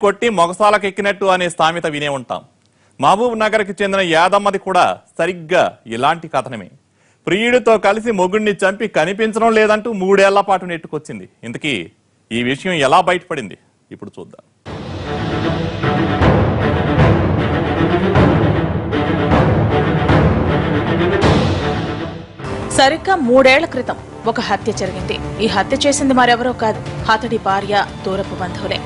కొట్టి మొగసాలకెక్కినట్టు అనే సామెత వినే ఉంటాం. మహబూబ్ నగర్కి చెందిన యాదమ్మది కూడా సరిగ్గా ఇలాంటి కథనమే. ప్రియుడితో కలిసి మొగుడిని చంపి కనిపించడం లేదంటూ 3 ఏళ్ల పాటు నెట్టుకొచ్చింది. ఇంతకీ ఈ విషయం ఎలా బయటపడింది ఇప్పుడు చూద్దాం. సరిగ్గా 3 ఏళ్ల క్రితం ఒక హత్య జరిగింది. ఈ హత్య చేసింది మరెవరో కాదు, అతడి భార్య దూరపు బంధువులే.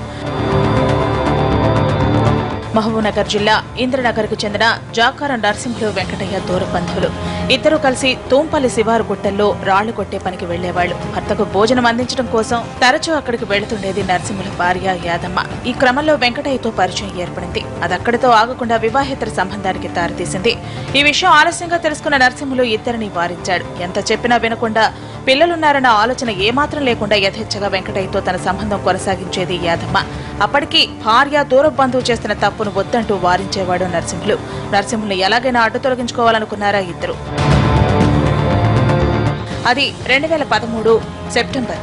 మహబూబ్నగర్ జిల్లా ఇంద్రనగర్కు చెందిన జాకారం నరసింహులు వెంకటయ్య దూర బంధువులు. ఇద్దరూ కలిసి తూంపల్లి శివారు గుట్టల్లో రాళ్లు కొట్టే పనికి వెళ్లేవాళ్లు. భర్తకు భోజనం అందించడం కోసం తరచూ అక్కడికి వెళుతుండేది నరసింహుల భార్య యాదమ్మ. ఈ క్రమంలో వెంకటయ్యతో పరిచయం ఏర్పడింది. అదక్కడితో ఆగకుండా వివాహేతర సంబంధానికి దారితీసింది. ఈ విషయం ఆలస్యంగా తెలుసుకున్న నరసింహులు ఇద్దరిని వారించాడు. ఎంత చెప్పినా వినకుండా పిల్లలున్నారన్న ఆలోచన ఏమాత్రం లేకుండా యథేచ్ఛగా వెంకటయ్యతో తన సంబంధం కొనసాగించేది యాదమ్మ. అప్పటికి భార్య దూర బంధువు చేస్తున్న తప్పును వద్దంటూ వారించేవాడు నరసింహులు. నరసింహుల్ని ఎలాగైనా అడ్డు తొలగించుకోవాలనుకున్నారా ఇద్దరు. అది 2013 సెప్టెంబర్.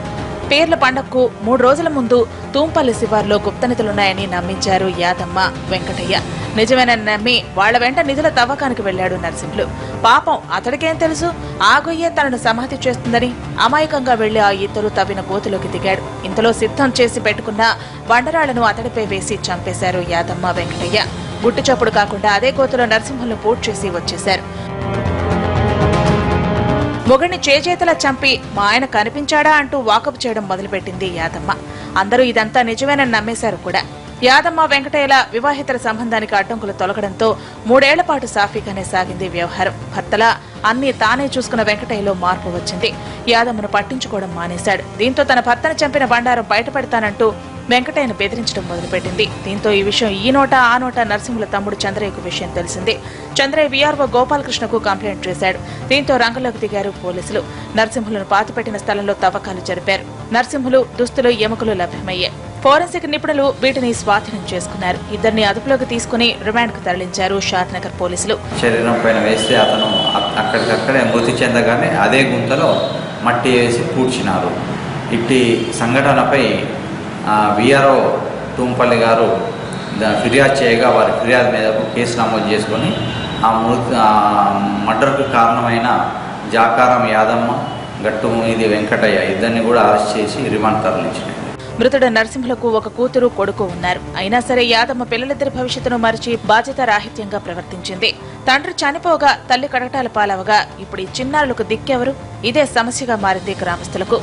పేర్ల పండగకు 3 రోజుల ముందు తూంపల్లి శివార్లో గుప్తనిధులున్నాయని నమ్మించారు యాదమ్మ, వెంకటయ్య. నిజమేనని నమ్మి వాళ్ల వెంట నిధుల తవ్వకానికి వెళ్లాడు నరసింహులు. పాపం అతడికేం తెలుసు, ఆ గొయ్యే తనను సమాధి చేస్తుందని అమాయకంగా వెళ్లి ఆ ఇద్దరు తవ్విన గోతులోకి దిగాడు. ఇంతలో సిద్ధం చేసి పెట్టుకున్న బండరాళ్లను అతడిపై వేసి చంపేశారు యాదమ్మ, వెంకటయ్య. గుట్టు చప్పుడు కాకుండా అదే గోతులో నరసింహులను పూర్తి చేసి వచ్చేశారు. మొగుడిని చేజేతలా చంపి మా ఆయన కనిపించాడా అంటూ వాకప్ చేయడం మొదలుపెట్టింది యాదమ్మ. అందరూ ఇదంతా నిజమేనని నమ్మేశారు కూడా. యాదమ్మ, వెంకటయ్యల వివాహేతర సంబంధానికి అడ్డంకులు తొలగడంతో 3 ఏళ్ల పాటు సాఫీగానే సాగింది వ్యవహారం. భర్తలా అన్ని తానే చూసుకున్న వెంకటయ్యలో మార్పు వచ్చింది. యాదమ్మను పట్టించుకోవడం మానేశాడు. దీంతో తన భర్తను చంపిన బండారం బయటపడతానంటూ వెంకటయ్యను బెదిరించడం మొదలుపెట్టింది. దీంతో ఈ విషయం ఈ నోట ఆ నోట నరసింహుల తమ్ముడు చంద్రయ్యకు విషయం తెలిసింది. చంద్రయ్య వీఆర్ఓ గోపాలకృష్ణకు కంప్లైంట్ చేశాడు. దీంతో రంగంలోకి దిగారు పోలీసులు. నరసింహులను పాతిపెట్టిన స్థలంలో తవ్వకాలు జరిపారు. నరసింహులు దుస్తులు, ఎముకలు లభ్యమయ్యాయి. ఫోరెన్సిక్ నిపుణులు వీటిని స్వాధీనం చేసుకున్నారు. ఇద్దరిని అదుపులోకి తీసుకుని రిమాండ్ కు తరలించారు షాద్నగర్ పోలీసులు. శరీరం పైన వేస్తే అతను అక్కడికక్కడే మృతి చెందగానే అదే గుంతలో మట్టి వేసి పూడ్చినారు. ఇట్టి సంఘటనపై వీఆర్ఓ తూంపల్లి గారు ఫిర్యాదు చేయగా వారి ఫిర్యాదు మీదకు కేసు నమోదు చేసుకొని ఆ మర్డర్కు కారణమైన జాకారం యాదమ్మ, గట్టుమీది వెంకటయ్య ఇద్దరిని కూడా అరెస్ట్ చేసి రిమాండ్ తరలించారు. మృతుడు నరసింహులకు ఒక కూతురు, కొడుకు ఉన్నారు. అయినా సరే యాదమ్మ పిల్లలిద్దరి భవిష్యత్తును మరిచి బాధ్యత రాహిత్యంగా ప్రవర్తించింది. తండ్రి చనిపోగా తల్లి కటకటాల పాలవగా ఇప్పుడు ఈ చిన్నారులకు దిక్కెవరు? ఇదే సమస్యగా మారింది గ్రామస్తులకు.